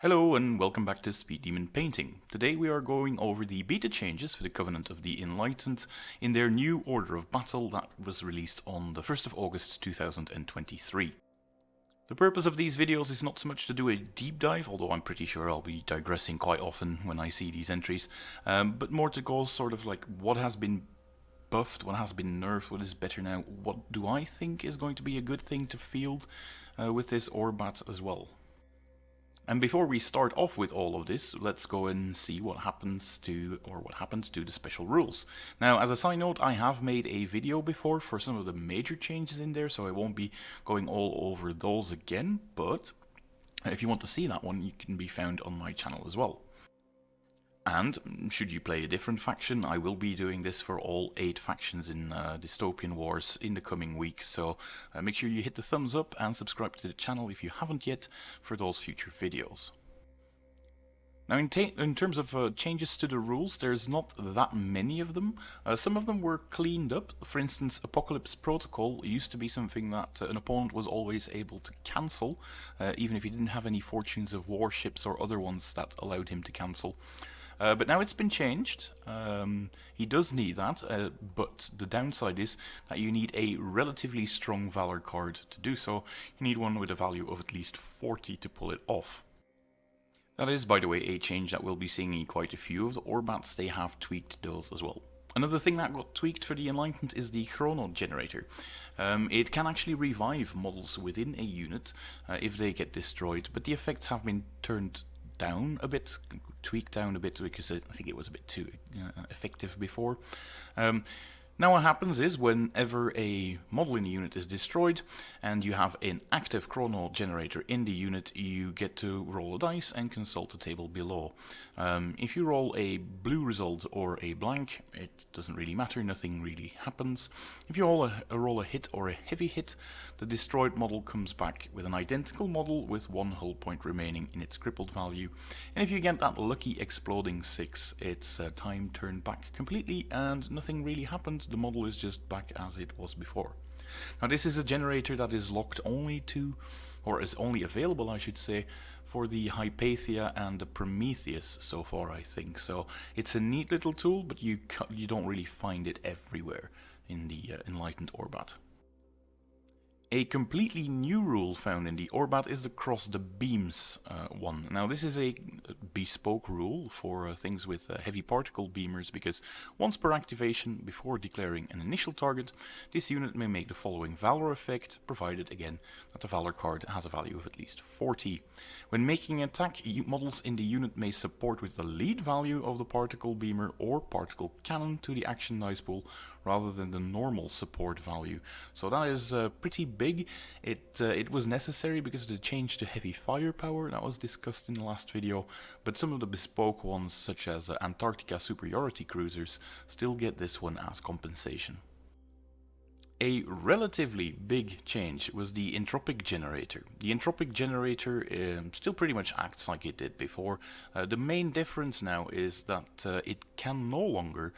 Hello and welcome back to Speed Demon Painting. Today we are going over the beta changes for the Covenant of the Enlightened in their new order of battle that was released on the 1st of August 2023. The purpose of these videos is not so much to do a deep dive, although I'm pretty sure I'll be digressing quite often when I see these entries, but more to go sort of like what has been buffed, what has been nerfed, what is better now, what do I think is going to be a good thing to field with this ORBATS as well. And before we start off with all of this, let's go and see what happened to the special rules. Now, as a side note, I have made a video before for some of the major changes in there, so I won't be going all over those again, but if you want to see that one, you can be found on my channel as well. And, should you play a different faction, I will be doing this for all 8 factions in Dystopian Wars in the coming week, so make sure you hit the thumbs up and subscribe to the channel if you haven't yet for those future videos. Now in terms of changes to the rules, there's not that many of them. Some of them were cleaned up. For instance, Apocalypse Protocol used to be something that an opponent was always able to cancel, even if he didn't have any Fortunes of Warships or other ones that allowed him to cancel. But now it's been changed. He does need that, but the downside is that you need a relatively strong Valor card to do so. You need one with a value of at least 40 to pull it off. That is, by the way, a change that we'll be seeing in quite a few of the ORBATS. They have tweaked those as well. Another thing that got tweaked for the Enlightened is the Chrono Generator. It can actually revive models within a unit if they get destroyed, but the effects have been turned down a bit, tweaked down a bit, because I think it was a bit too effective before. Now what happens is, whenever a model in the unit is destroyed and you have an active chrono generator in the unit, you get to roll a dice and consult the table below. If you roll a blue result or a blank, it doesn't really matter, nothing really happens. If you roll a hit or a heavy hit, the destroyed model comes back with an identical model with 1 hull point remaining in its crippled value. And if you get that lucky exploding 6, it's time turned back completely and nothing really happened. The model is just back as it was before. Now this is a generator that is locked only to, or is only available I should say, for the Hypatia and the Prometheus so far, I think. So it's a neat little tool, but you don't really find it everywhere in the Enlightened ORBAT. A completely new rule found in the ORBAT is the cross the beams one. Now this is a bespoke rule for things with heavy particle beamers, because once per activation, before declaring an initial target, this unit may make the following Valor effect, provided again that the Valor card has a value of at least 40. When making an attack, models in the unit may support with the lead value of the particle beamer or particle cannon to the action dice pool, rather than the normal support value. So that is pretty big. It was necessary because of the change to heavy firepower that was discussed in the last video, but some of the bespoke ones, such as Antarctica superiority cruisers, still get this one as compensation. A relatively big change was the entropic generator. The entropic generator still pretty much acts like it did before. The main difference now is that it can no longer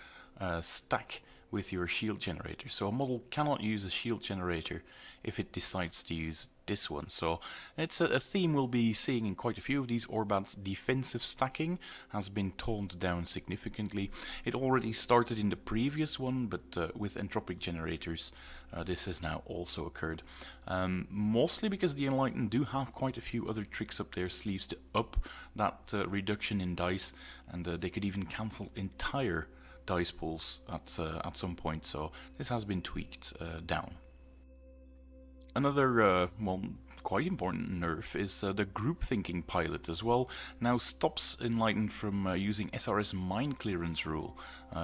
stack with your shield generator. So a model cannot use a shield generator if it decides to use this one. So it's a theme we'll be seeing in quite a few of these ORBATs. Defensive stacking has been toned down significantly. It already started in the previous one, but with entropic generators this has now also occurred. Mostly because the Enlightened do have quite a few other tricks up their sleeves to up that reduction in dice, and they could even cancel entire dice pools at some point, so this has been tweaked down. Another, quite important nerf is the group thinking pilot as well. Now stops Enlightened from using SRS mine clearance rule.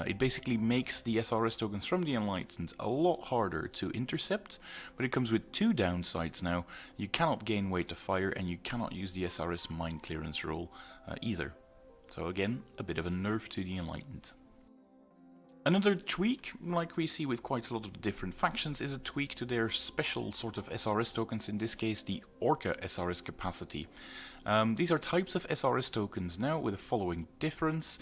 It basically makes the SRS tokens from the Enlightened a lot harder to intercept, but it comes with 2 downsides now. You cannot gain weight to fire, and you cannot use the SRS mine clearance rule either. So again, a bit of a nerf to the Enlightened. Another tweak, like we see with quite a lot of the different factions, is a tweak to their special sort of SRS tokens, in this case the Orca SRS capacity. These are types of SRS tokens now with the following difference.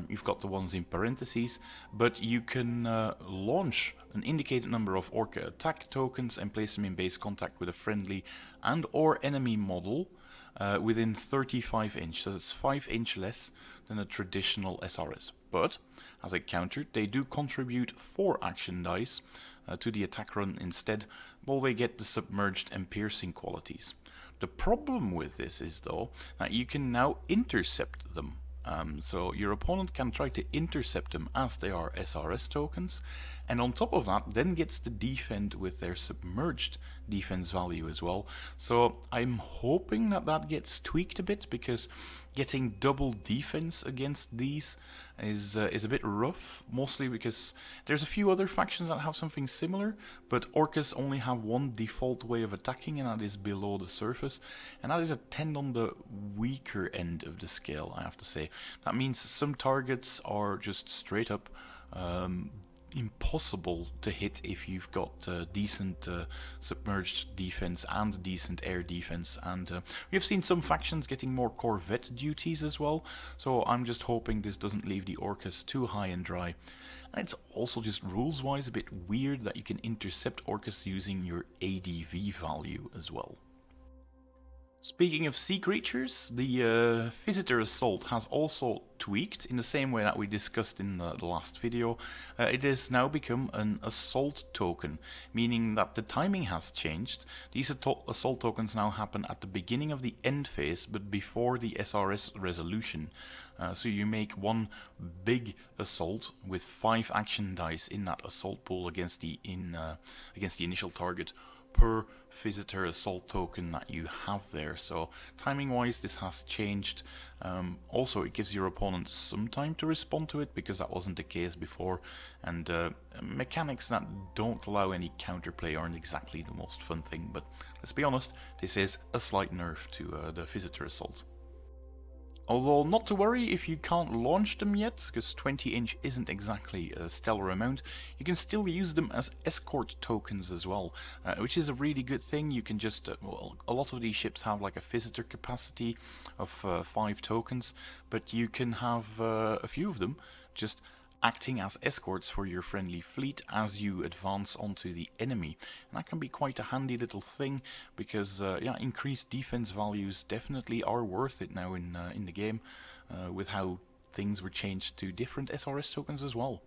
You've got the ones in parentheses, but you can launch an indicated number of Orca attack tokens and place them in base contact with a friendly and or enemy model within 35 inch, so that's 5 inch less than a traditional SRS. But, as a counter, they do contribute 4 action dice to the attack run instead, while they get the submerged and piercing qualities. The problem with this is, though, that you can now intercept them. So your opponent can try to intercept them as they are SRS tokens, and on top of that then gets to defend with their submerged defense value as well. So I'm hoping that that gets tweaked a bit, because getting double defense against these is a bit rough, mostly because there's a few other factions that have something similar, but Orcas only have one default way of attacking, and that is below the surface, and that is a 10 on the weaker end of the scale, I have to say. That means some targets are just straight up impossible to hit if you've got decent submerged defense and decent air defense, and we have seen some factions getting more corvette duties as well, so I'm just hoping this doesn't leave the Orcas too high and dry. And it's also just rules wise a bit weird that you can intercept Orcas using your ADV value as well. Speaking of sea creatures, the Visitor Assault has also tweaked in the same way that we discussed in the last video. It has now become an assault token, meaning that the timing has changed. These assault tokens now happen at the beginning of the end phase, but before the SRS resolution. So you make one big assault with 5 action dice in that assault pool against the initial target per Visitor Assault token that you have there. So timing wise this has changed. Also it gives your opponent some time to respond to it, because that wasn't the case before, and mechanics that don't allow any counterplay aren't exactly the most fun thing, but let's be honest, this is a slight nerf to the Visitor Assault. Although not to worry if you can't launch them yet, because 20 inch isn't exactly a stellar amount, you can still use them as escort tokens as well, which is a really good thing. You can just, well, a lot of these ships have like a visitor capacity of 5 tokens, but you can have a few of them just acting as escorts for your friendly fleet as you advance onto the enemy. And that can be quite a handy little thing, because yeah, increased defense values definitely are worth it now in the game, with how things were changed to different SRS tokens as well.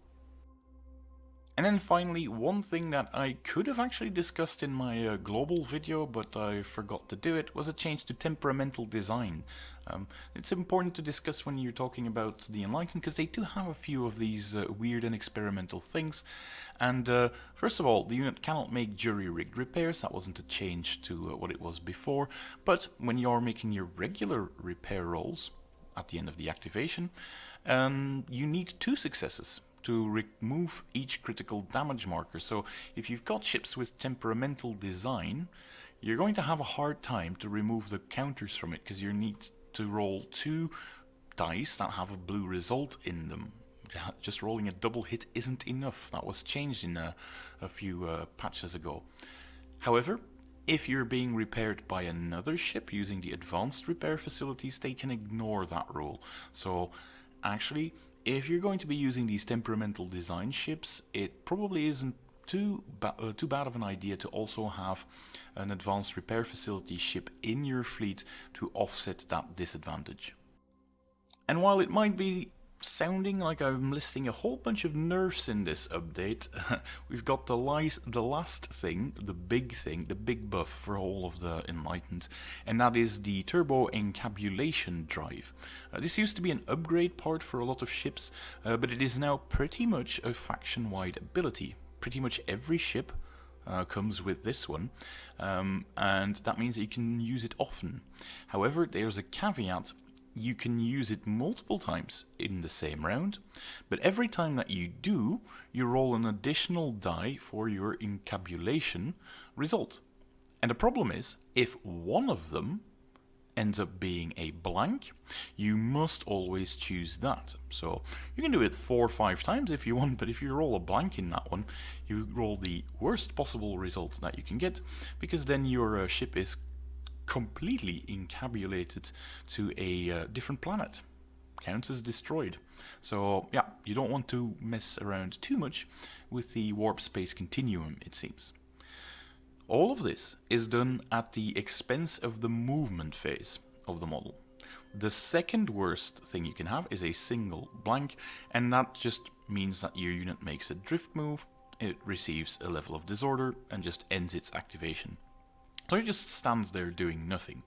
And then finally, one thing that I could have actually discussed in my global video, but I forgot to do it, was a change to temperamental design. It's important to discuss when you're talking about the Enlightened, because they do have a few of these weird and experimental things. And first of all, the unit cannot make jury-rigged repairs. That wasn't a change to what it was before. But when you're making your regular repair rolls at the end of the activation, you need 2 successes to remove each critical damage marker. So if you've got ships with temperamental design, you're going to have a hard time to remove the counters from it, because you need to roll 2 dice that have a blue result in them. Just rolling a double hit isn't enough. That was changed in a few patches ago. However, if you're being repaired by another ship using the advanced repair facilities, they can ignore that rule. So actually, if you're going to be using these temperamental design ships, it probably isn't too bad of an idea to also have an advanced repair facility ship in your fleet to offset that disadvantage. And while it might be sounding like I'm listing a whole bunch of nerfs in this update, we've got the last thing, the big buff for all of the Enlightened, and that is the turbo encapulation drive. This used to be an upgrade part for a lot of ships, but it is now pretty much a faction-wide ability. Pretty much every ship comes with this one, and that means that you can use it often. However, there's a caveat. You can use it multiple times in the same round, but every time that you do, you roll an additional die for your encapulation result. And the problem is, if one of them ends up being a blank, you must always choose that. So you can do it 4 or 5 times if you want, but if you roll a blank in that one, you roll the worst possible result that you can get, because then your ship is completely encapsulated to a different planet. Counts as destroyed. So yeah, you don't want to mess around too much with the warp space continuum, it seems. All of this is done at the expense of the movement phase. of the model. The second worst thing you can have is a single blank, and that just means that your unit makes a drift move, it receives a level of disorder, and just ends its activation. So it just stands there doing nothing.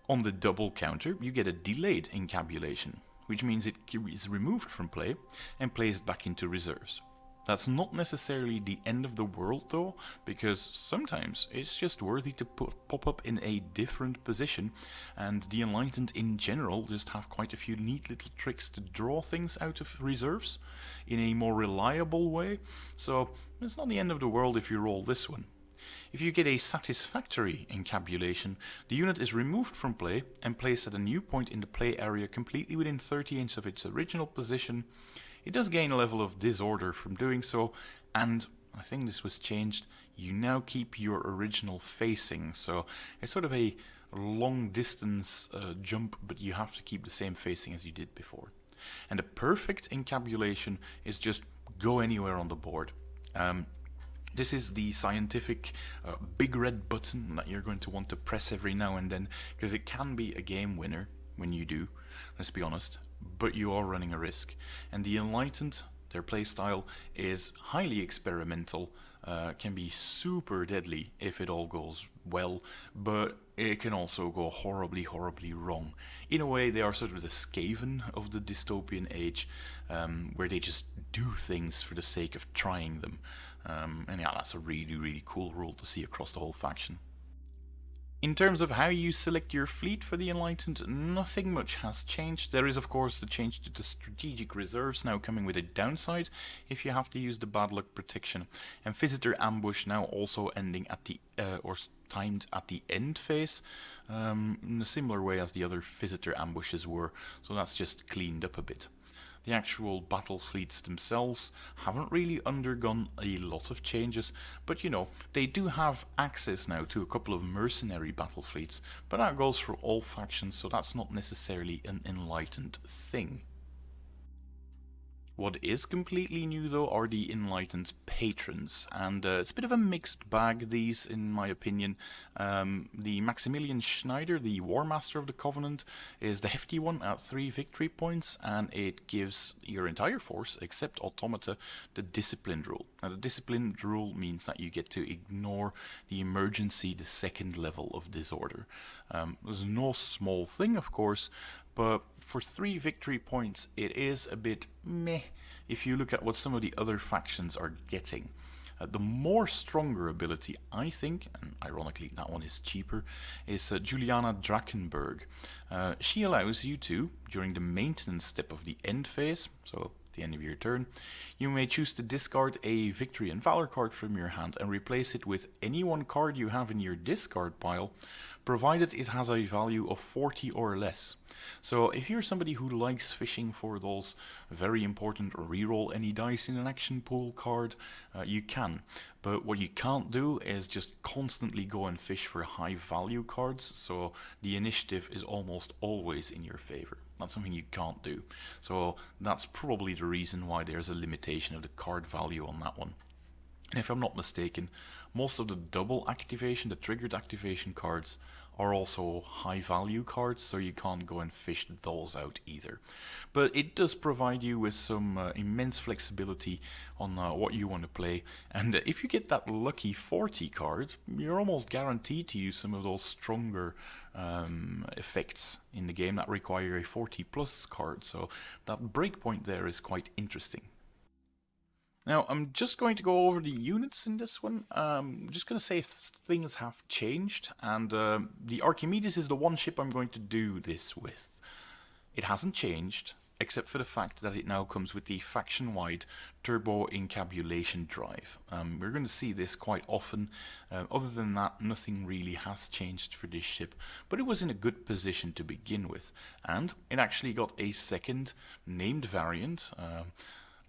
On the double counter, you get a delayed Encapulation, which means it is removed from play and placed back into reserves. That's not necessarily the end of the world though, because sometimes it's just worthy to pop up in a different position, and the Enlightened in general just have quite a few neat little tricks to draw things out of reserves in a more reliable way, so it's not the end of the world if you roll this one. If you get a satisfactory Encapulation, the unit is removed from play and placed at a new point in the play area completely within 30 inches of its original position. It does gain a level of disorder from doing so, and I think this was changed, you now keep your original facing, so it's sort of a long distance jump, but you have to keep the same facing as you did before. And the perfect Encapulation is just go anywhere on the board. This is the scientific big red button that you're going to want to press every now and then, because it can be a game winner when you do, let's be honest, but you are running a risk. And the Enlightened, their playstyle is highly experimental, can be super deadly if it all goes well, but it can also go horribly, horribly wrong. In a way, they are sort of the Skaven of the dystopian age, where they just do things for the sake of trying them. And yeah, that's a really, really cool rule to see across the whole faction. In terms of how you select your fleet for the Enlightened, nothing much has changed. There is of course the change to the strategic reserves now coming with a downside if you have to use the bad luck protection, and visitor ambush now also ending at the or timed at the end phase, in a similar way as the other visitor ambushes were, so that's just cleaned up a bit. The actual battle fleets themselves haven't really undergone a lot of changes, but you know, they do have access now to a couple of mercenary battle fleets, but that goes for all factions, so that's not necessarily an Enlightened thing. What is completely new though are the Enlightened Patrons, and it's a bit of a mixed bag, these, in my opinion. The Maximilian Schneider, the War Master of the Covenant, is the hefty one at 3 victory points, and it gives your entire force, except automata, the Disciplined rule. Now the Disciplined rule means that you get to ignore the emergency, the second level of disorder. There's no small thing, of course, but for 3 victory points it is a bit meh if you look at what some of the other factions are getting. The more stronger ability, I think, and ironically that one is cheaper, is Juliana Drakenberg. She allows you to, during the maintenance step of the end phase, so at the end of your turn, you may choose to discard a Victory and Valor card from your hand and replace it with any one card you have in your discard pile, provided it has a value of 40 or less. So if you're somebody who likes fishing for those very important reroll any dice in an action pool card, you can. But what you can't do is just constantly go and fish for high value cards, so the initiative is almost always in your favor. That's something you can't do. So that's probably the reason why there's a limitation of the card value on that one. And if I'm not mistaken, most of the double activation, the triggered activation cards, are also high value cards, so you can't go and fish those out either. But it does provide you with some immense flexibility on what you want to play, and if you get that lucky 40 card, you're almost guaranteed to use some of those stronger effects in the game that require a 40 plus card, so that breakpoint there is quite interesting. Now, I'm just going to go over the units in this one. I'm just going to say things have changed, and the Archimedes is the one ship I'm going to do this with. It hasn't changed, except for the fact that it now comes with the faction-wide turbo encapulation drive. We're going to see this quite often. Other than that, nothing really has changed for this ship, but it was in a good position to begin with, and it actually got a second named variant,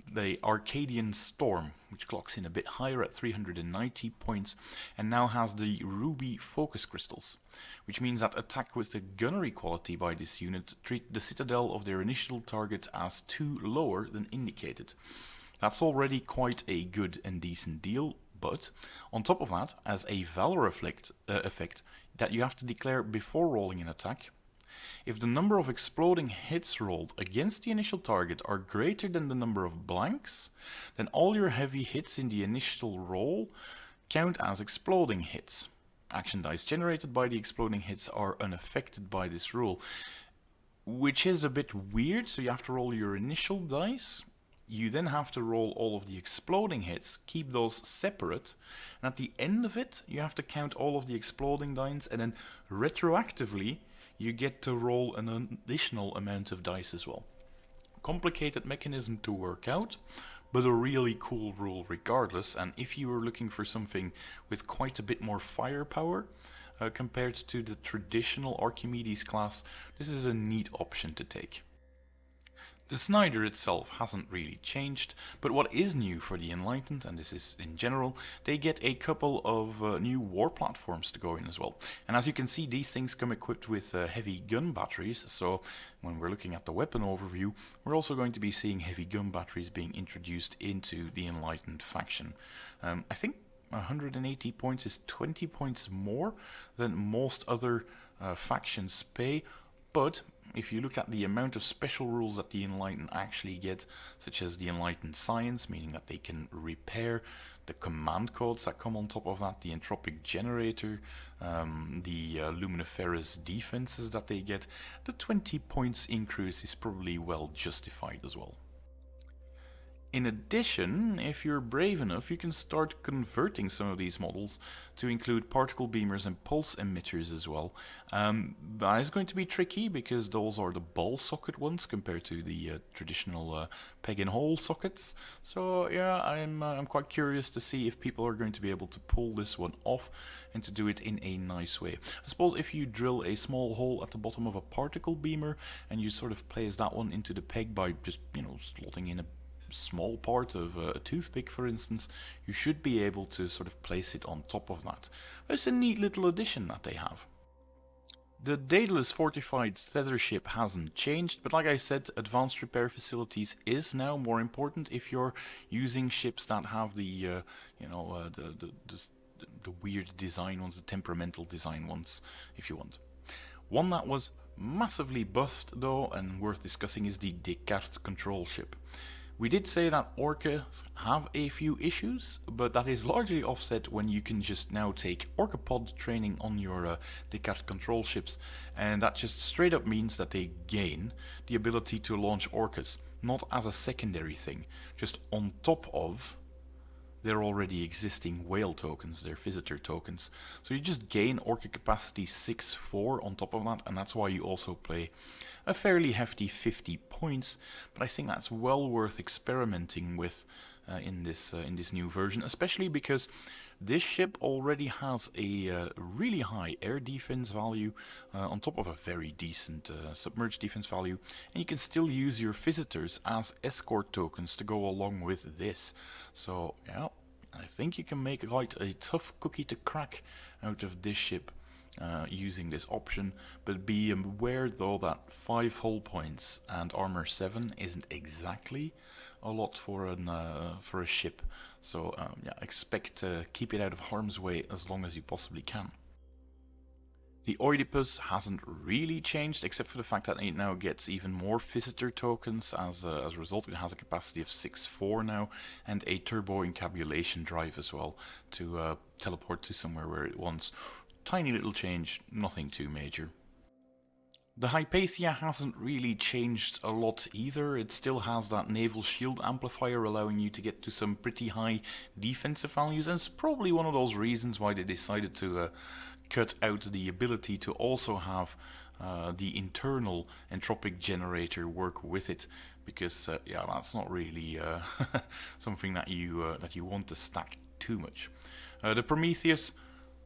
the Arcadian Storm, which clocks in a bit higher at 390 points, and now has the Ruby Focus Crystals, which means that attack with the gunnery quality by this unit treat the citadel of their initial target as 2 lower than indicated. That's already quite a good and decent deal, but on top of that, as a Valor effect, that you have to declare before rolling an attack. If the number of exploding hits rolled against the initial target are greater than the number of blanks, then all your heavy hits in the initial roll count as exploding hits. Action dice generated by the exploding hits are unaffected by this rule, which is a bit weird. So you have to roll your initial dice, you then have to roll all of the exploding hits, keep those separate, and at the end of it you have to count all of the exploding dice, and then retroactively you get to roll an additional amount of dice as well. Complicated mechanism to work out, but a really cool rule regardless. And if you were looking for something with quite a bit more firepower compared to the traditional Archimedes class, this is a neat option to take. The Snyder itself hasn't really changed, but what is new for the Enlightened, and this is in general, they get a couple of new war platforms to go in as well. And as you can see, these things come equipped with heavy gun batteries, so when we're looking at the weapon overview, we're also going to be seeing heavy gun batteries being introduced into the Enlightened faction. I think 180 points is 20 points more than most other factions pay, but if you look at the amount of special rules that the Enlightened actually get, such as the Enlightened Science, meaning that they can repair, the command codes that come on top of that, the entropic generator, the luminiferous defenses that they get, the 20 points increase is probably well justified as well. In addition, if you're brave enough, you can start converting some of these models to include particle beamers and pulse emitters as well. That is going to be tricky because those are the ball socket ones compared to the traditional peg and hole sockets. So yeah, I'm quite curious to see if people are going to be able to pull this one off and to do it in a nice way. I suppose if you drill a small hole at the bottom of a particle beamer and you sort of place that one into the peg by just, slotting in a small part of a toothpick, for instance, you should be able to sort of place it on top of that. But it's a neat little addition that they have. The Daedalus fortified tether ship hasn't changed, but like I said, advanced repair facilities is now more important if you're using ships that have the weird design ones, the temperamental design ones, if you want. One that was massively buffed though and worth discussing is the Descartes control ship. We did say that Orcas have a few issues, but that is largely offset when you can just now take Orcapod training on your Descartes control ships, and that just straight up means that they gain the ability to launch Orcas, not as a secondary thing, just on top of their already existing whale tokens, their visitor tokens. So you just gain Orca capacity 6-4 on top of that, and that's why you also play a fairly hefty 50 points, but I think that's well worth experimenting with in this new version, especially because this ship already has a really high air defense value on top of a very decent submerged defense value, and you can still use your visitors as escort tokens to go along with this. So yeah, I think you can make quite a tough cookie to crack out of this ship using this option, but be aware though that 5 hull points and armor 7 isn't exactly a lot for a ship, so yeah, expect to keep it out of harm's way as long as you possibly can. The Oedipus hasn't really changed, except for the fact that it now gets even more visitor tokens. As a result, it has a capacity of 6-4 now, and a turbo encapulation drive as well to teleport to somewhere where it wants. Tiny little change, nothing too major. The Hypatia hasn't really changed a lot either. It still has that naval shield amplifier allowing you to get to some pretty high defensive values, and it's probably one of those reasons why they decided to cut out the ability to also have the internal entropic generator work with it, because yeah, that's not really something that you want to stack too much. The Prometheus,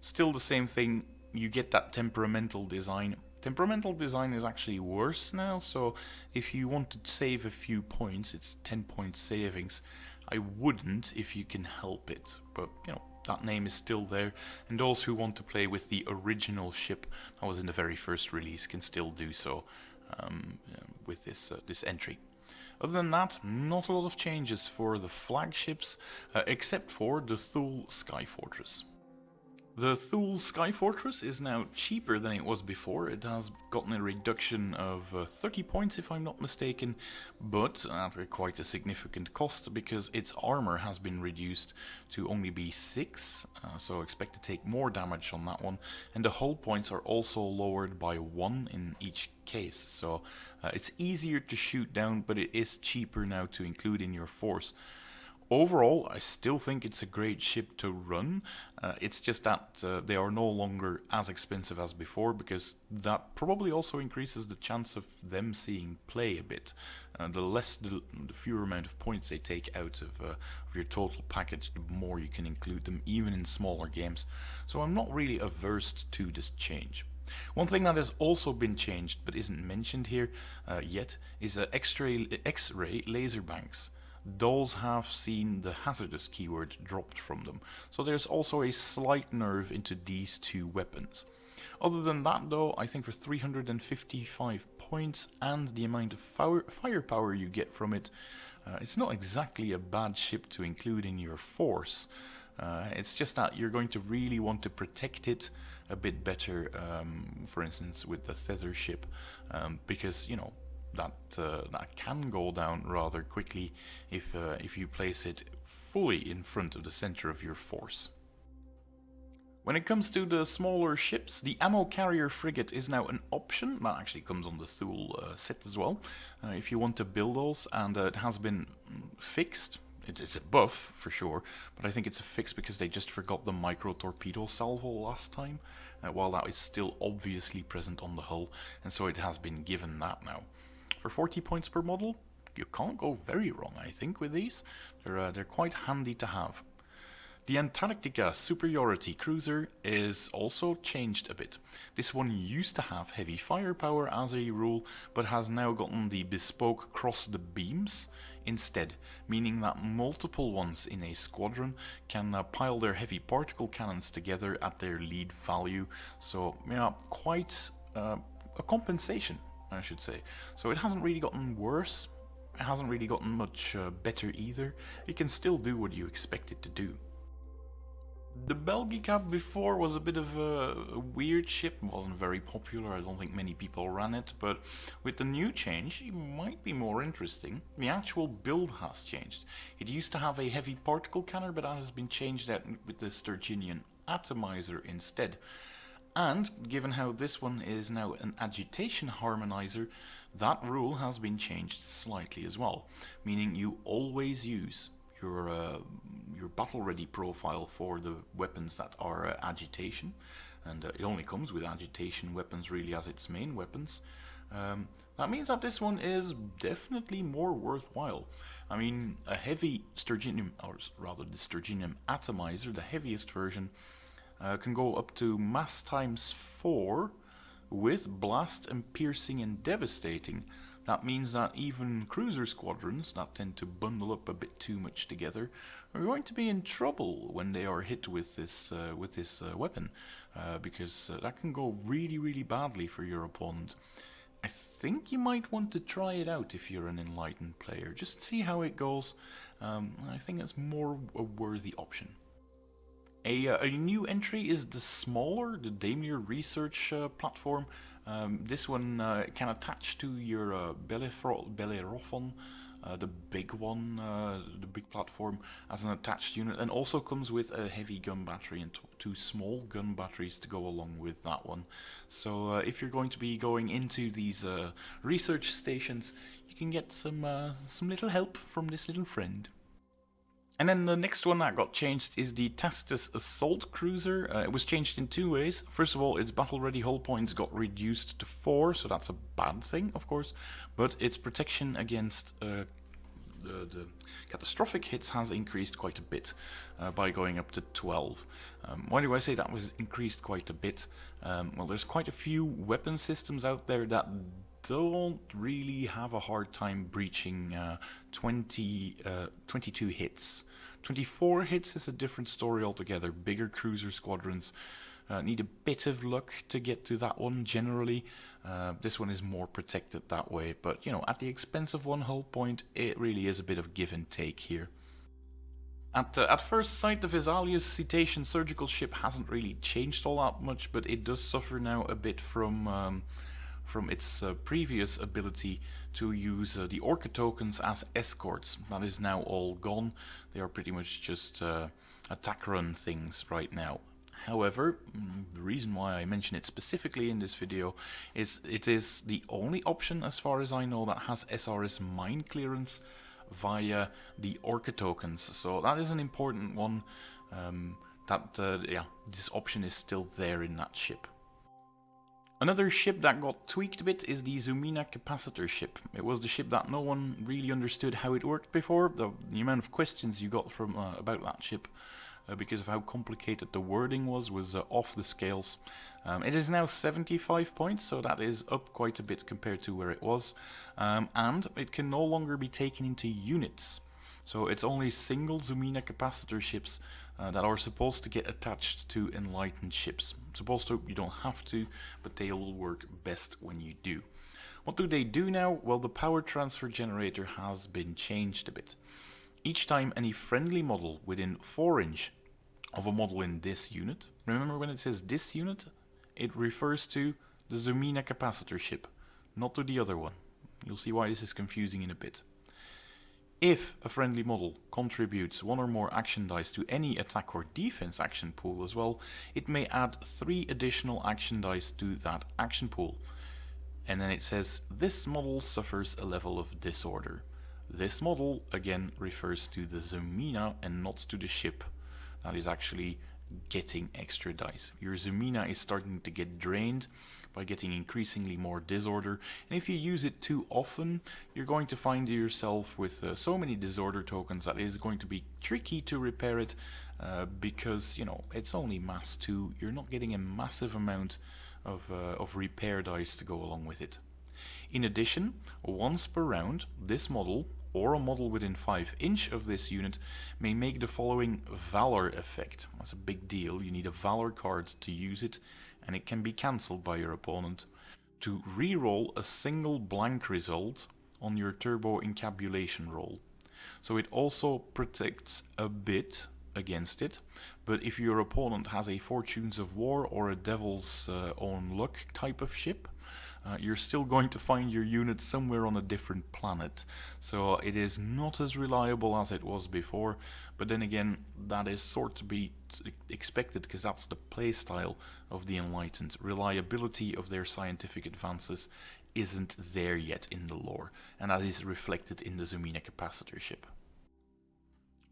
still the same thing. You get that temperamental design. Temperamental design is actually worse now, so if you want to save a few points, it's 10 point savings. I wouldn't if you can help it, but that name is still there, and those who want to play with the original ship that was in the very first release can still do so with this entry. Other than that, not a lot of changes for the flagships, except for the Thule Sky Fortress. The Thule Sky Fortress is now cheaper than it was before. It has gotten a reduction of 30 points if I'm not mistaken, but at quite a significant cost because its armor has been reduced to only be 6, so expect to take more damage on that one, and the hull points are also lowered by 1 in each case, so it's easier to shoot down, but it is cheaper now to include in your force. Overall, I still think it's a great ship to run. It's just that they are no longer as expensive as before, because that probably also increases the chance of them seeing play a bit. The fewer amount of points they take out of your total package, the more you can include them, even in smaller games. So I'm not really averse to this change. One thing that has also been changed, but isn't mentioned here yet, is X-ray laser banks. Those have seen the hazardous keyword dropped from them, so there's also a slight nerf into these two weapons. Other than that though, I think for 355 points and the amount of firepower you get from it, it's not exactly a bad ship to include in your force. It's just that you're going to really want to protect it a bit better, for instance with the Tether ship, because, you know, that can go down rather quickly if you place it fully in front of the center of your force. When it comes to the smaller ships, the ammo carrier frigate is now an option. That actually comes on the Thule set as well, if you want to build those, and it has been fixed. It's a buff for sure, but I think it's a fix because they just forgot the micro torpedo salvo last time, while that is still obviously present on the hull, and so it has been given that now. For 40 points per model, you can't go very wrong, I think, with these. They're quite handy to have. The Antarctica Superiority Cruiser is also changed a bit. This one used to have heavy firepower as a rule, but has now gotten the bespoke cross the beams instead, meaning that multiple ones in a squadron can pile their heavy particle cannons together at their lead value, so yeah, quite a compensation, I should say. So it hasn't really gotten worse, it hasn't really gotten much better either. It can still do what you expect it to do. The Belgica before was a bit of a weird ship, it wasn't very popular, I don't think many people ran it, but with the new change it might be more interesting. The actual build has changed. It used to have a heavy particle cannon, but that has been changed out with the Sturgeonian atomizer instead. And given how this one is now an agitation harmonizer, that rule has been changed slightly as well, meaning you always use your battle ready profile for the weapons that are agitation, and it only comes with agitation weapons really as its main weapons. That means that this one is definitely more worthwhile. I mean, a heavy Sturgeonium, or rather the Sturgeonium atomizer, the heaviest version, can go up to mass times 4 with blast and piercing and devastating. That means that even cruiser squadrons that tend to bundle up a bit too much together are going to be in trouble when they are hit with this weapon, because that can go really badly for your opponent. I think you might want to try it out if you're an Enlightened player, just see how it goes. I think it's more a worthy option. A new entry is the smaller, the Daimler Research platform. This one can attach to your Bellerophon, the big one, the big platform, as an attached unit, and also comes with a heavy gun battery and two small gun batteries to go along with that one. So if you're going to be going into these research stations, you can get some little help from this little friend. And then the next one that got changed is the Tacitus Assault Cruiser. It was changed in two ways. First of all, its battle-ready hull points got reduced to 4, so that's a bad thing, of course. But its protection against the catastrophic hits has increased quite a bit by going up to 12. Why do I say that was increased quite a bit? Well, there's quite a few weapon systems out there that don't really have a hard time breaching 22 hits. 24 hits is a different story altogether. Bigger cruiser squadrons need a bit of luck to get to that one generally. This one is more protected that way, but you know, at the expense of one hull point, it really is a bit of give and take here. At first sight, the Vesalius Cetacean surgical ship hasn't really changed all that much, but it does suffer now a bit from its previous ability to use the Orca tokens as escorts. That is now all gone. They are pretty much just attack run things right now. However, the reason why I mention it specifically in this video is it is the only option, as far as I know, that has SRS mine clearance via the Orca tokens. So that is an important one, this option is still there in that ship. Another ship that got tweaked a bit is the Zumina capacitor ship. It was the ship that no one really understood how it worked before. The amount of questions you got from about that ship because of how complicated the wording was off the scales. It is now 75 points, so that is up quite a bit compared to where it was. And it can no longer be taken into units. So it's only single Zumina capacitor ships that are supposed to get attached to Enlightened ships. Supposed to, you don't have to, but they will work best when you do. What do they do now? Well, the power transfer generator has been changed a bit. Each time any friendly model within 4 inch of a model in this unit, remember when it says this unit, it refers to the Zumina capacitor ship, not to the other one. You'll see why this is confusing in a bit. If a friendly model contributes 1 or more action dice to any attack or defense action pool as well, it may add 3 additional action dice to that action pool. And then it says this model suffers a level of disorder. This model again refers to the Zumina and not to the ship that is actually getting extra dice. Your Zumina is starting to get drained by getting increasingly more disorder, and if you use it too often, you're going to find yourself with so many disorder tokens that it is going to be tricky to repair it because, you know, it's only mass 2. You're not getting a massive amount of repair dice to go along with it. In addition, once per round, this model or a model within 5 inch of this unit may make the following Valor effect. That's a big deal. You need a Valor card to use it, and it can be cancelled by your opponent. To re-roll a single blank result on your turbo encapulation roll. So it also protects a bit against it, but if your opponent has a Fortunes of War or a Devil's Own Luck type of ship, you're still going to find your unit somewhere on a different planet. So it is not as reliable as it was before, but then again, that is sort of be expected because that's the playstyle of the Enlightened. Reliability of their scientific advances isn't there yet in the lore, and that is reflected in the Zumina capacitor ship.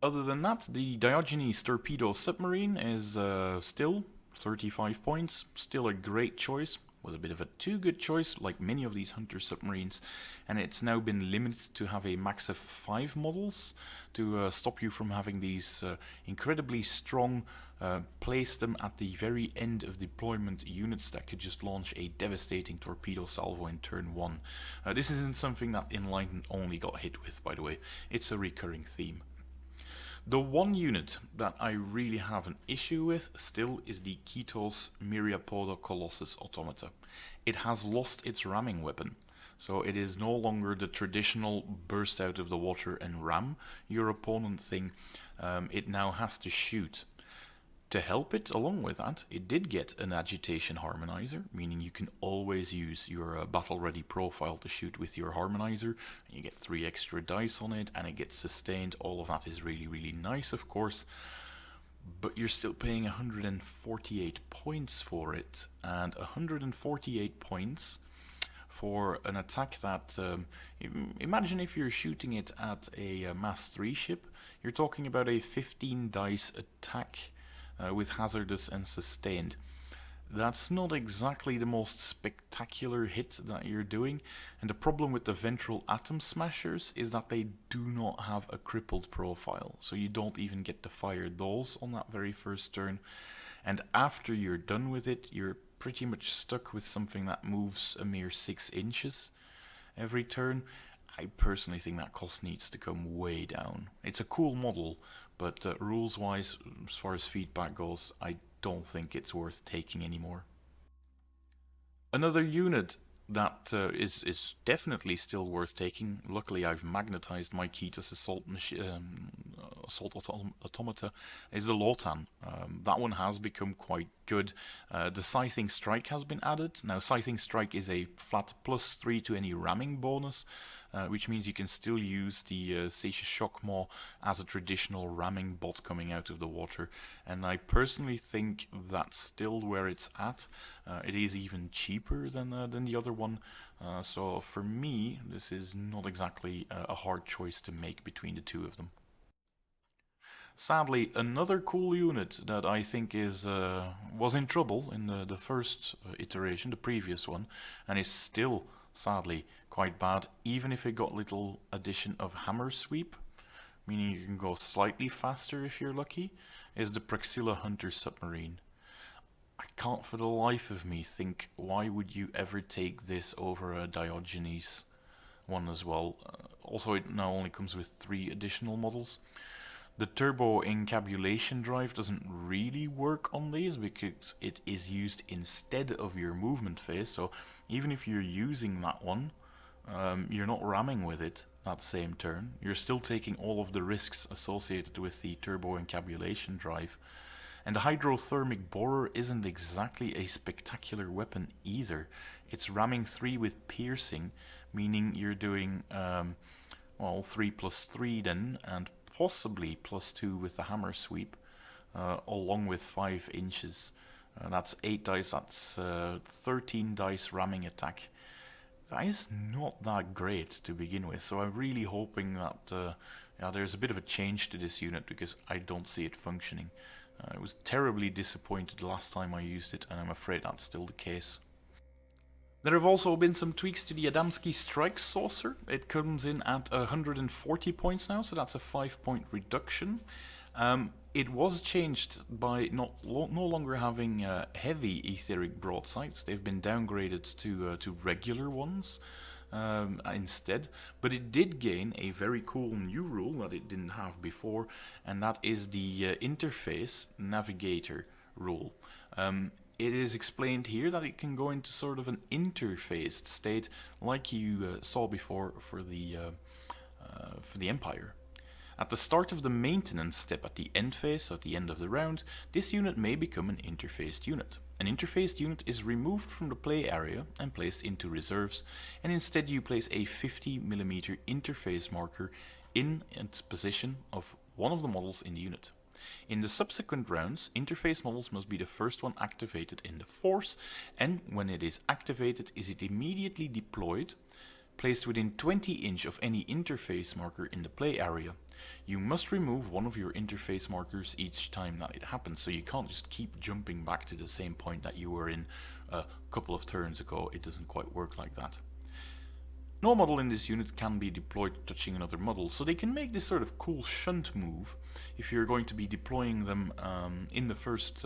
Other than that, the Diogenes Torpedo Submarine is still 35 points, still a great choice. Was a bit of a too good choice, like many of these hunter submarines, and it's now been limited to have a max of 5 models to stop you from having these incredibly strong, place them at the very end of deployment units that could just launch a devastating torpedo salvo in turn 1. This isn't something that Enlightened only got hit with, by the way. It's a recurring theme. The one unit that I really have an issue with still is the Ketos Myriapoda Colossus automata. It has lost its ramming weapon, so it is no longer the traditional burst out of the water and ram your opponent thing. It now has to shoot. To help it along with that, it did get an agitation harmonizer, meaning you can always use your battle ready profile to shoot with your harmonizer. You get 3 extra dice on it and it gets sustained. All of that is really, really nice, of course, but you're still paying 148 points for it, and 148 points for an attack that, imagine if you're shooting it at a mass 3 ship, you're talking about a 15 dice attack with hazardous and sustained. That's not exactly the most spectacular hit that you're doing, and the problem with the Ventral Atom Smashers is that they do not have a crippled profile, so you don't even get to fire those on that very first turn, and after you're done with it, you're pretty much stuck with something that moves a mere 6 inches every turn. I personally think that cost needs to come way down. It's a cool model, but rules-wise, as far as feedback goes, I don't think it's worth taking anymore. Another unit that is definitely still worth taking, luckily I've magnetized my Ketos assault automata is the Lawton. That one has become quite good. The Scything Strike has been added. Now, Scything Strike is a flat +3 to any ramming bonus, which means you can still use the Satious Shockmaw as a traditional ramming bot coming out of the water, and I personally think that's still where it's at. It is even cheaper than the other one, so for me this is not exactly a hard choice to make between the two of them. Sadly, another cool unit that I think was in trouble in the first iteration, the previous one, and is still sadly quite bad, even if it got little addition of hammer sweep, meaning you can go slightly faster if you're lucky, is the Praxila Hunter Submarine. I can't for the life of me think why would you ever take this over a Diogenes one as well. Also, it now only comes with 3 additional models. The turbo encapulation drive doesn't really work on these because it is used instead of your movement phase, so even if you're using that one, you're not ramming with it that same turn. You're still taking all of the risks associated with the turbo encapulation drive. And the hydrothermic borer isn't exactly a spectacular weapon either. It's ramming 3 with piercing, meaning you're doing, well, 3 plus 3 then, and possibly +2 with the hammer sweep, along with 5 inches. That's 8 dice, that's 13 dice ramming attack. That is not that great to begin with, so I'm really hoping that yeah, there's a bit of a change to this unit because I don't see it functioning. I was terribly disappointed last time I used it, and I'm afraid that's still the case. There have also been some tweaks to the Adamski Strike Saucer. It comes in at 140 points now, so that's a 5-point reduction. It was changed by no longer having heavy etheric broadsides. They've been downgraded to regular ones instead, but it did gain a very cool new rule that it didn't have before, and that is the Interface Navigator rule. It is explained here that it can go into sort of an interfaced state like you saw before for the Empire. At the start of the maintenance step at the end phase, so at the end of the round, this unit may become an interfaced unit. An interfaced unit is removed from the play area and placed into reserves, and instead you place a 50mm interface marker in its position of one of the models in the unit. In the subsequent rounds, interface models must be the first one activated in the force, and when it is activated, is it immediately deployed, placed within 20 inch of any interface marker in the play area. You must remove one of your interface markers each time that it happens, so you can't just keep jumping back to the same point that you were in a couple of turns ago. It doesn't quite work like that. No model in this unit can be deployed touching another model, so they can make this sort of cool shunt move if you're going to be deploying them in the first,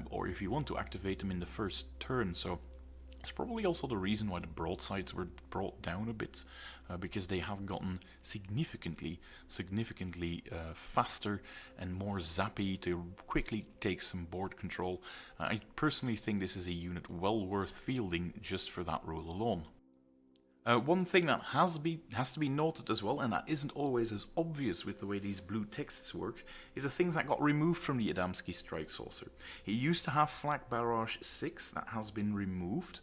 or if you want to activate them in the first turn. So it's probably also the reason why the broadsides were brought down a bit, because they have gotten significantly faster and more zappy to quickly take some board control. I personally think this is a unit well worth fielding just for that rule alone. One thing that has to be noted as well, and that isn't always as obvious with the way these blue texts work, is the things that got removed from the Adamski Strike Saucer. It used to have Flak Barrage 6, that has been removed,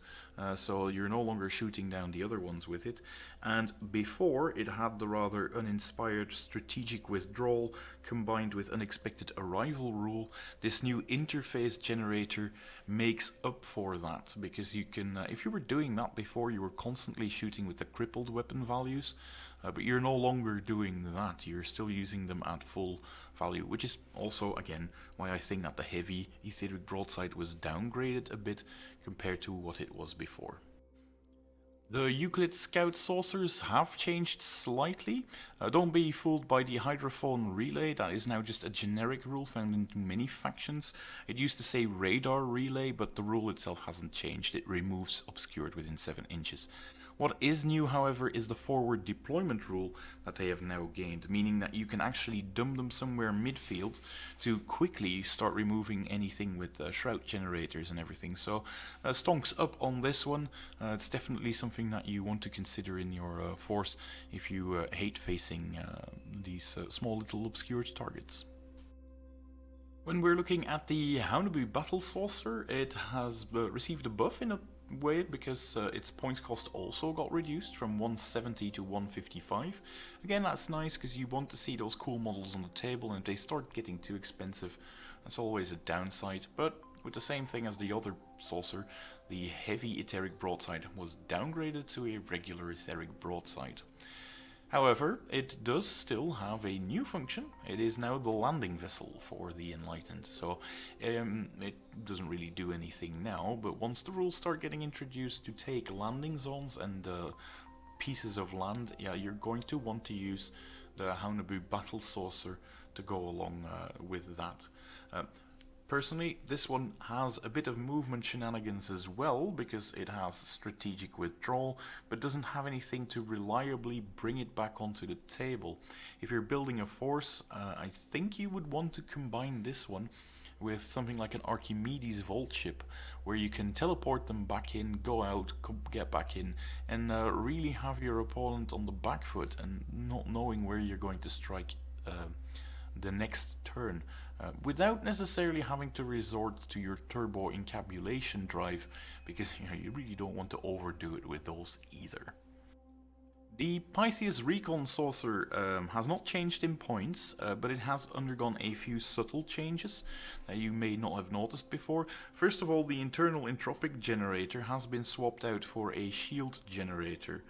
so you're no longer shooting down the other ones with it, and before it had the rather uninspired Strategic Withdrawal combined with Unexpected Arrival rule. This new interface generator makes up for that, because you can, if you were doing that before, you were constantly shooting with the crippled weapon values, but you're no longer doing that. You're still using them at full value, which is also, again, why I think that the heavy etheric broadside was downgraded a bit compared to what it was before. The Euclid Scout Saucers have changed slightly. Don't be fooled by the Hydrophone Relay, that is now just a generic rule found in many factions. It used to say Radar Relay, but the rule itself hasn't changed. It removes obscured within 7 inches. What is new, however, is the forward deployment rule that they have now gained, meaning that you can actually dump them somewhere midfield to quickly start removing anything with shroud generators and everything. So stonks up on this one. It's definitely something that you want to consider in your force if you hate facing these small little obscure targets. When we're looking at the Houndabu Battle Saucer, it has received a buff in a way because its points cost also got reduced from 170 to 155. Again, that's nice because you want to see those cool models on the table, and if they start getting too expensive, that's always a downside. But with the same thing as the other saucer, the heavy etheric broadside was downgraded to a regular etheric broadside. However, it does still have a new function. It is now the landing vessel for the Enlightened, so it doesn't really do anything now, but once the rules start getting introduced to take landing zones and pieces of land, yeah, you're going to want to use the Houndabu Battle Saucer to go along with that. Personally, this one has a bit of movement shenanigans as well, because it has strategic withdrawal, but doesn't have anything to reliably bring it back onto the table. If you're building a force, I think you would want to combine this one with something like an Archimedes Vault ship, where you can teleport them back in, go out, get back in, and really have your opponent on the back foot and not knowing where you're going to strike the next turn. Without necessarily having to resort to your turbo encapulation drive, because you really don't want to overdo it with those either. The Pisces Recon saucer has not changed in points, but it has undergone a few subtle changes that you may not have noticed before. First of all, the internal entropic generator has been swapped out for a shield generator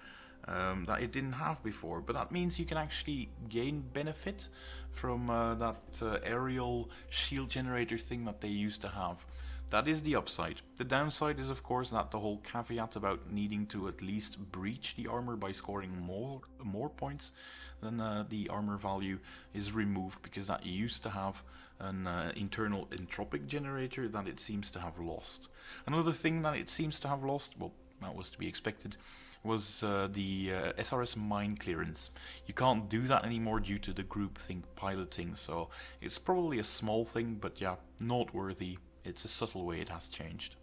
that it didn't have before, but that means you can actually gain benefit from that aerial shield generator thing that they used to have. That is the upside. The downside is, of course, that the whole caveat about needing to at least breach the armor by scoring more points than the armor value is removed, because that used to have an internal entropic generator that it seems to have lost. Another thing that it seems to have lost, well, that was to be expected, was the SRS mine clearance. You can't do that anymore due to the groupthink piloting, so it's probably a small thing, but yeah, noteworthy. It's a subtle way it has changed.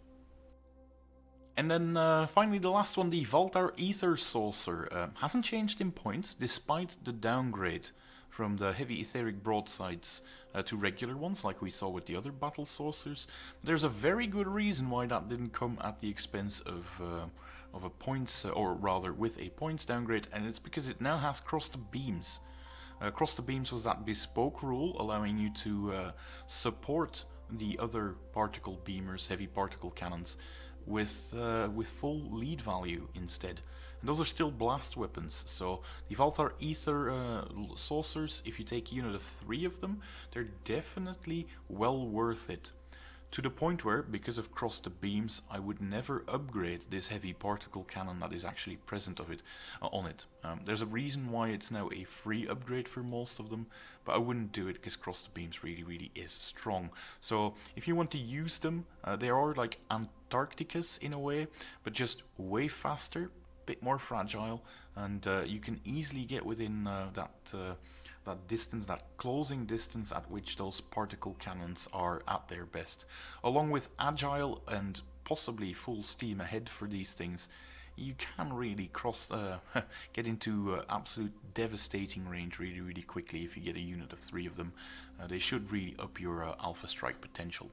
And then finally the last one, the Valtar Ether Saucer, hasn't changed in points despite the downgrade from the heavy etheric broadsides to regular ones like we saw with the other battle saucers. There's a very good reason why that didn't come at the expense of a points, or rather with a points downgrade, and it's because it now has cross the beams. Cross the beams was that bespoke rule allowing you to support the other particle beamers, heavy particle cannons, with full lead value instead. And those are still blast weapons, so the Valtar Ether saucers, if you take a unit of 3 of them, they're definitely well worth it. To the point where, because of cross the beams, I would never upgrade this heavy particle cannon that is actually present on it. There's a reason why it's now a free upgrade for most of them, but I wouldn't do it because cross the beams really is strong. So if you want to use them, they are like Antarcticus in a way, but just way faster, bit more fragile, and you can easily get within that distance, that closing distance at which those particle cannons are at their best. Along with agile and possibly full steam ahead for these things, you can really get into absolute devastating range really quickly if you get a unit of 3 of them. They should really up your alpha strike potential.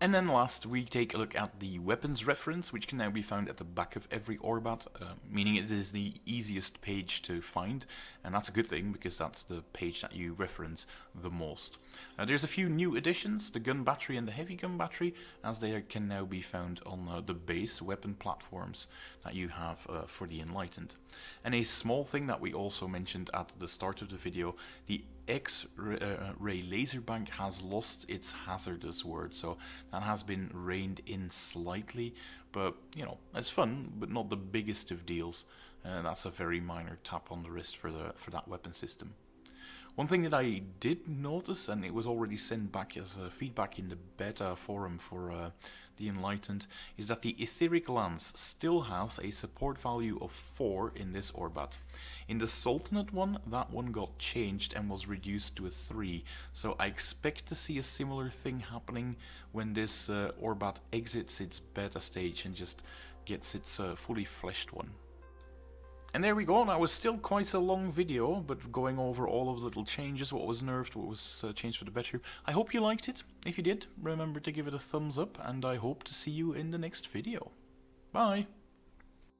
And then last, we take a look at the weapons reference, which can now be found at the back of every ORBAT, meaning it is the easiest page to find, and that's a good thing because that's the page that you reference the most. There's a few new additions, the gun battery and the heavy gun battery, as they can now be found on the base weapon platforms that you have for the Enlightened. And a small thing that we also mentioned at the start of the video, the X-ray laser bank has lost its hazardous word, so that has been reined in slightly, but you know, it's fun, but not the biggest of deals. That's a very minor tap on the wrist for that weapon system. One thing that I did notice, and it was already sent back as feedback in the beta forum for the Enlightened, is that the etheric lance still has a support value of 4 in this Orbat. In the Sultanate one, that one got changed and was reduced to a 3, so I expect to see a similar thing happening when this Orbat exits its beta stage and just gets its fully fleshed one. And there we go, that was still quite a long video, but going over all of the little changes, what was nerfed, what was changed for the better. I hope you liked it. If you did, remember to give it a thumbs up, and I hope to see you in the next video. Bye!